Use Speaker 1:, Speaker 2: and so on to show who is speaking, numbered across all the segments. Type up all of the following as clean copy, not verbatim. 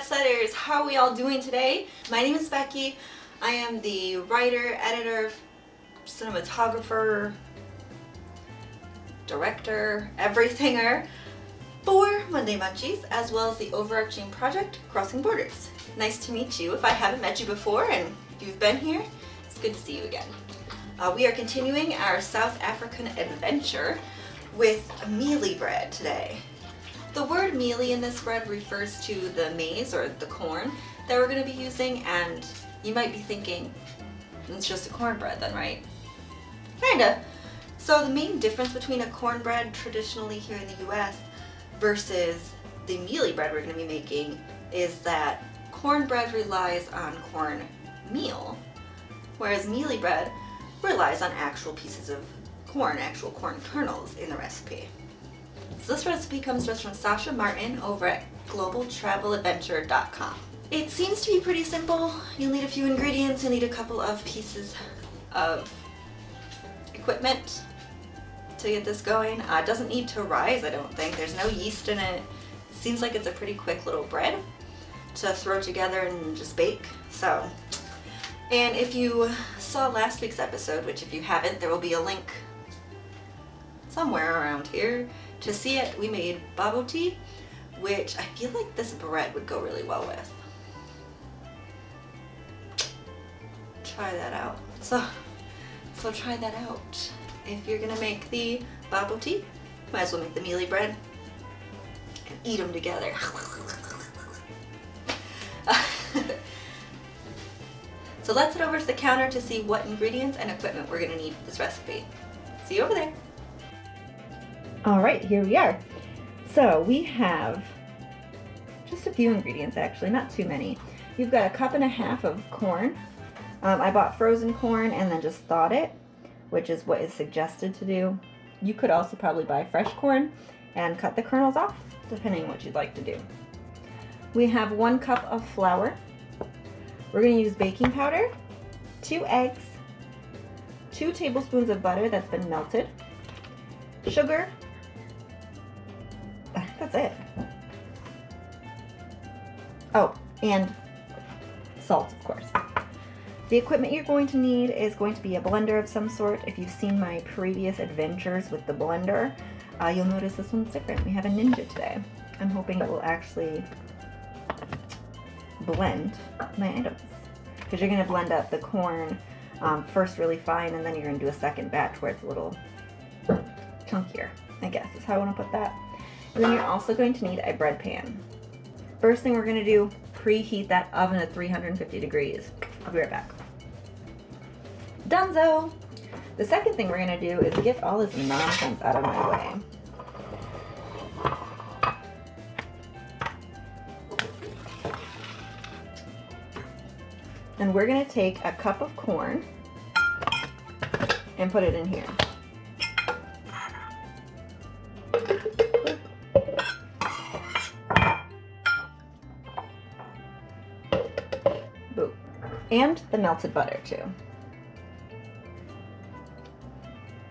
Speaker 1: Jetsetters, how are we all doing today? My name is Becki. I am the writer, editor, cinematographer, director, everythinger for Monday Munchies, as well as the overarching project, Crossing Borders. Nice to meet you. If I haven't met you before and you've been here, it's good to see you again. We are continuing our South African adventure with Mealie Bread today. The word mealie in this bread refers to the maize or the corn that we're going to be using, and you might be thinking, it's just a cornbread then, right? Kinda. So the main difference between a cornbread traditionally here in the US versus the mealie bread we're going to be making is that cornbread relies on corn meal, whereas mealie bread relies on actual pieces of corn, actual corn kernels in the recipe. So this recipe comes to us from Sasha Martin over at globaltraveladventure.com. It seems to be pretty simple. You'll need a few ingredients, you'll need a couple of pieces of equipment to get this going. It doesn't need to rise, I don't think. There's no yeast in it. Seems like it's a pretty quick little bread to throw together and just bake. So, and if you saw last week's episode, which if you haven't, there will be a link somewhere around here to see it. We made Bobotie, which I feel like this bread would go really well with. Try that out. So try that out. If you're gonna make the Bobotie, might as well make the mealie bread and eat them together. So let's head over to the counter to see what ingredients and equipment we're gonna need for this recipe. See you over there. All right, here we are. So we have just a few ingredients, actually, not too many. You've got 1.5 cups of corn. I bought frozen corn and then just thawed it, which is what is suggested to do. You could also probably buy fresh corn and cut the kernels off, depending on what you'd like to do. We have 1 cup of flour. We're going to use baking powder, 2 eggs, 2 tablespoons of butter that's been melted, sugar. That's it. Oh, and salt, of course. The equipment you're going to need is going to be a blender of some sort. If you've seen my previous adventures with the blender, you'll notice this one's different. We have a Ninja today. I'm hoping it will actually blend my items, because you're going to blend up the corn first really fine, and then you're going to do a second batch where it's a little chunkier, I guess is how I want to put that. And then you're also going to need a bread pan. First thing we're going to do, preheat that oven at 350 degrees. I'll be right back. Dunzo! The second thing we're going to do is get all this nonsense out of my way. And we're going to take a cup of corn and put it in here. Boop. And the melted butter too.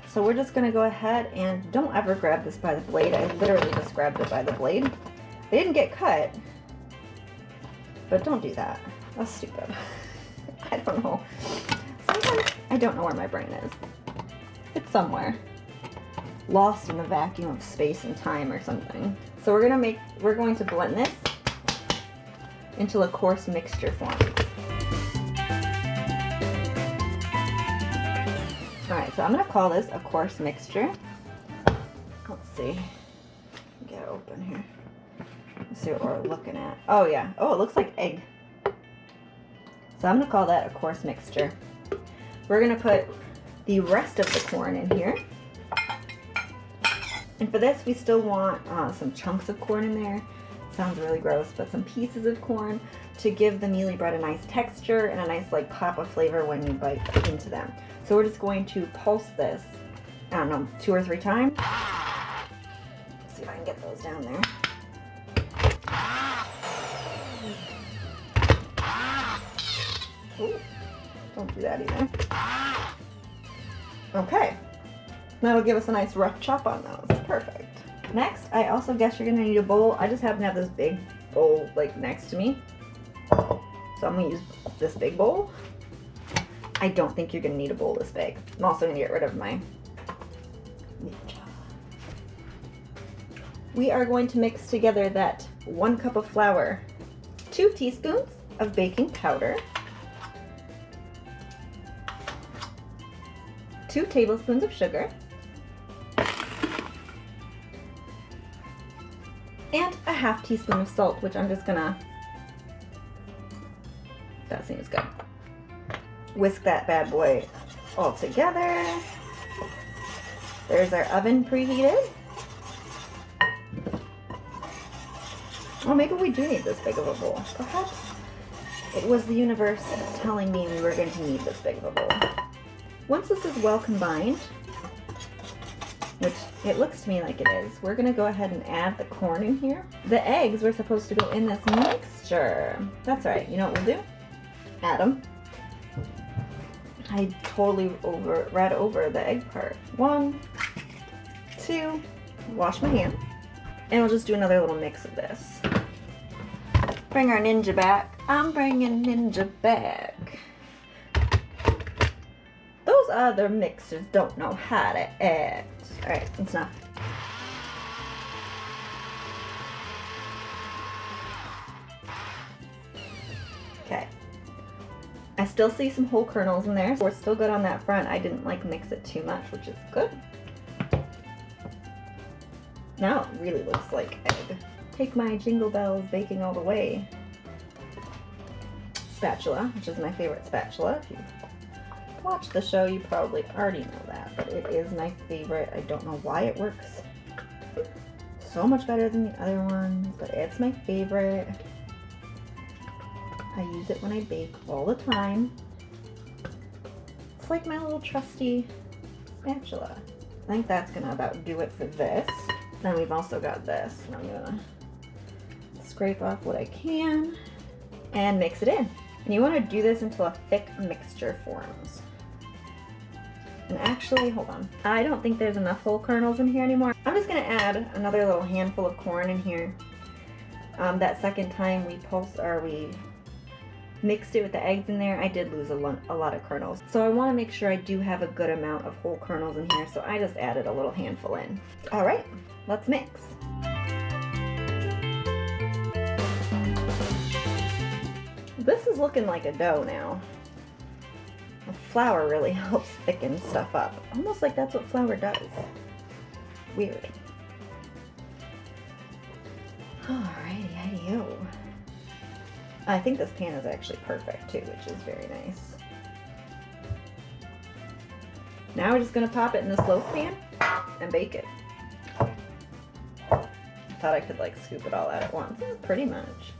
Speaker 1: So we're just going to go ahead and don't ever grab this by the blade. I literally just grabbed it by the blade. They didn't get cut, but don't do that. That's stupid. I don't know. Sometimes I don't know where my brain is. It's somewhere. Lost in the vacuum of space and time or something. So we're going to blend this until a coarse mixture forms. Alright, so I'm going to call this a coarse mixture. Let's see. Get it open here. Let's see what we're looking at. Oh yeah. Oh, it looks like egg. So I'm going to call that a coarse mixture. We're going to put the rest of the corn in here. And for this, we still want some chunks of corn in there. Sounds really gross, but some pieces of corn to give the mealie bread a nice texture and a nice like pop of flavor when you bite into them. So we're just going to pulse this, I don't know, 2 or 3 times. Let's see if I can get those down there. Ooh, don't do that either. Okay, that'll give us a nice rough chop on those. Perfect. Next, I also guess you're gonna need a bowl. I just happen to have this big bowl like next to me. So I'm gonna use this big bowl. I don't think you're gonna need a bowl this big. I'm also gonna get rid of my ninja. We are going to mix together that 1 cup of flour, 2 teaspoons of baking powder, 2 tablespoons of sugar, and a ½ teaspoon of salt, which I'm just gonna, that seems good. Whisk that bad boy all together. There's our oven preheated. Oh, maybe we do need this big of a bowl. Perhaps it was the universe telling me we were going to need this big of a bowl. Once this is well combined, which it looks to me like it is, we're going to go ahead and add the corn in here. The eggs were supposed to go in this mixture. That's right. You know what we'll do? Add them. I totally read over the egg part. 1, 2, wash my hands. And we'll just do another little mix of this. Bring our ninja back. I'm bringing ninja back. Those other mixers don't know how to act. Alright, that's enough. Okay. I still see some whole kernels in there, so we're still good on that front. I didn't like mix it too much, which is good. Now it really looks like egg. Take my Jingle Bells Baking All the Way spatula, which is my favorite spatula. If you watch the show, you probably already know that, but it is my favorite. I don't know why it works so much better than the other ones, but it's my favorite. I use it when I bake all the time. It's like my little trusty spatula. I think that's gonna about do it for this. Then we've also got this, and I'm gonna scrape off what I can and mix it in. And you want to do this until a thick mixture forms. And actually, hold on. I don't think there's enough whole kernels in here anymore. I'm just gonna add another little handful of corn in here. That second time we mixed it with the eggs in there, I did lose a lot of kernels. So I want to make sure I do have a good amount of whole kernels in here, so I just added a little handful in. All right, let's mix. This is looking like a dough now. The flour really helps thicken stuff up. Almost like that's what flour does. Weird. Alrighty, ideo. I think this pan is actually perfect too, which is very nice. Now we're just gonna pop it in this loaf pan and bake it. I thought I could like scoop it all out at once. Pretty much.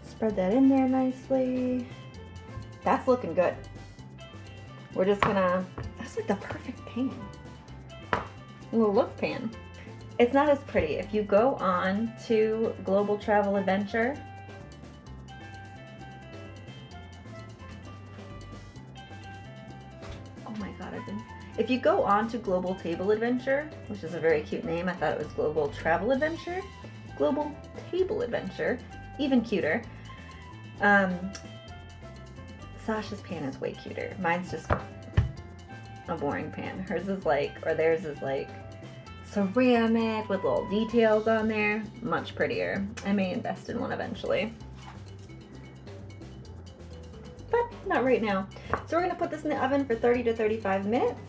Speaker 1: Spread that in there nicely. That's looking good. We're just gonna, that's like the perfect pan. A little loaf pan. It's not as pretty. If you go on to Global Travel Adventure, oh my god, if you go on to Global Table Adventure, which is a very cute name, I thought it was Global Travel Adventure, Global Table Adventure, even cuter. Sasha's pan is way cuter. Mine's just a boring pan. Hers is like, or theirs is like ceramic with little details on there. Much prettier. I may invest in one eventually, but not right now. So we're gonna put this in the oven for 30 to 35 minutes.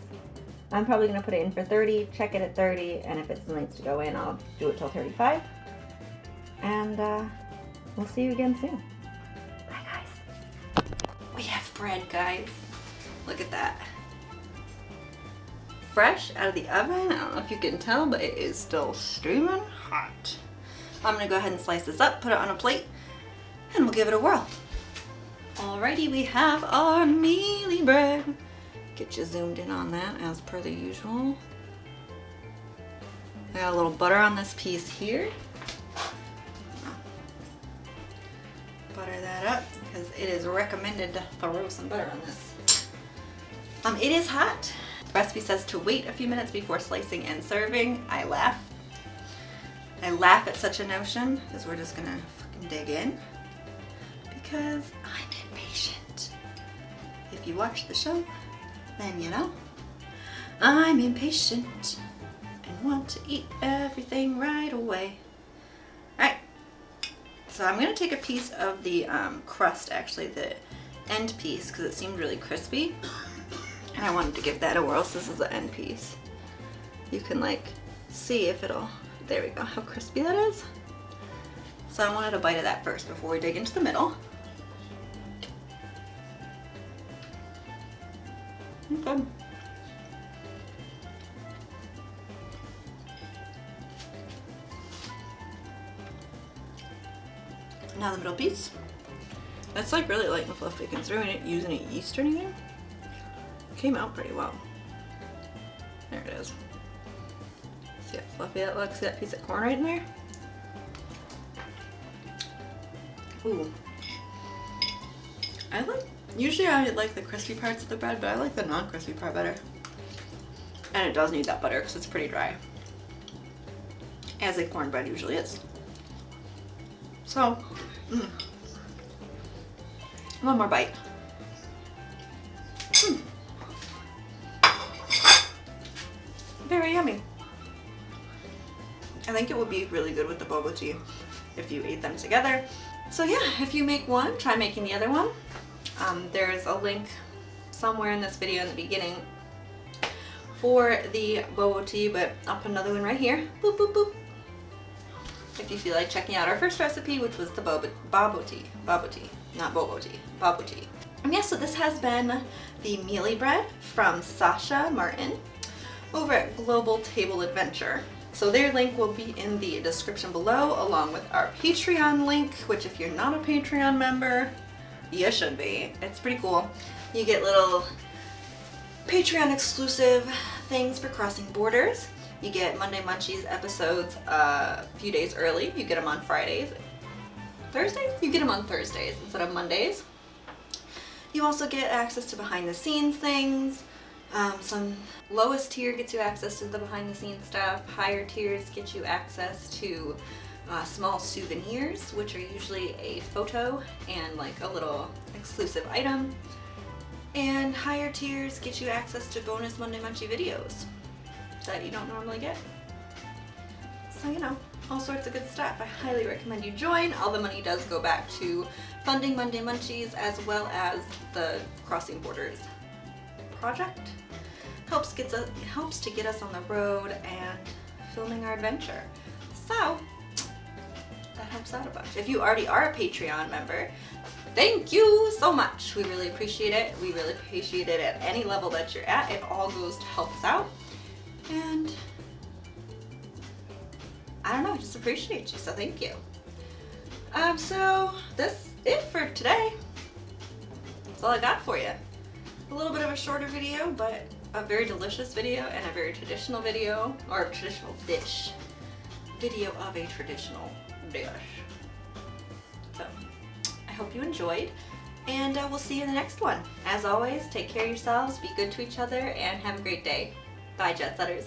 Speaker 1: I'm probably gonna put it in for 30, check it at 30, and if it still needs to go in, I'll do it till 35. And we'll see you again soon. We have bread, guys. Look at that. Fresh out of the oven. I don't know if you can tell, but it is still steaming hot. I'm gonna go ahead and slice this up, put it on a plate, and we'll give it a whirl. Alrighty, we have our mealie bread. Get you zoomed in on that as per the usual. I got a little butter on this piece here. Butter that up because it is recommended to throw some butter on this. It is hot. The recipe says to wait a few minutes before slicing and serving. I laugh. I laugh at such a notion because we're just gonna fucking dig in because I'm impatient. If you watch the show, then you know I'm impatient and want to eat everything right away. Alright, so I'm gonna take a piece of the crust, actually the end piece, because it seemed really crispy. And I wanted to give that a whirl, so this is the end piece. You can like see if it'll, there we go, how crispy that is. So I wanted a bite of that first before we dig into the middle. Okay. Now the middle piece. That's like really light and fluffy considering it using any yeast or anything. Came out pretty well. There it is. See how fluffy that looks? See that piece of corn right in there? Ooh. Usually I like the crispy parts of the bread, but I like the non-crispy part better. And it does need that butter because it's pretty dry. As a cornbread usually is. So, one more bite. Very yummy. I think it would be really good with the bobotie if you ate them together. So yeah, if you make one, try making the other one. There's a link somewhere in this video in the beginning for the bobotie, but I'll put another one right here. Boop, boop, boop. If you feel like checking out our first recipe, which was the bobotie, not bobotie, bobotie. And yeah, so this has been the Mealie Bread from Sasha Martin over at Global Table Adventure. So their link will be in the description below, along with our Patreon link, which if you're not a Patreon member, you should be. It's pretty cool. You get little Patreon exclusive things for crossing borders. You get Monday Munchies episodes a few days early. You get them on Fridays. Thursdays? You get them on Thursdays instead of Mondays. You also get access to behind the scenes things. Some lowest tier gets you access to the behind the scenes stuff. Higher tiers get you access to small souvenirs, which are usually a photo and like a little exclusive item. And higher tiers get you access to bonus Monday Munchie videos that you don't normally get. So, you know, all sorts of good stuff. I highly recommend you join. All the money does go back to funding Monday Munchies as well as the Crossing Borders project. Helps to get us on the road and filming our adventure. So that helps out a bunch. If you already are a Patreon member, thank you so much. We really appreciate it. We really appreciate it at any level that you're at. It all goes to help us out. And I don't know, just appreciate you, so thank you. So that's it for today. That's all I got for you. A little bit of a shorter video, but a very delicious video and a very traditional video, or a traditional dish. Video of a traditional dish. So, I hope you enjoyed, and we'll see you in the next one. As always, take care of yourselves, be good to each other, and have a great day. Bye, Jetsetters.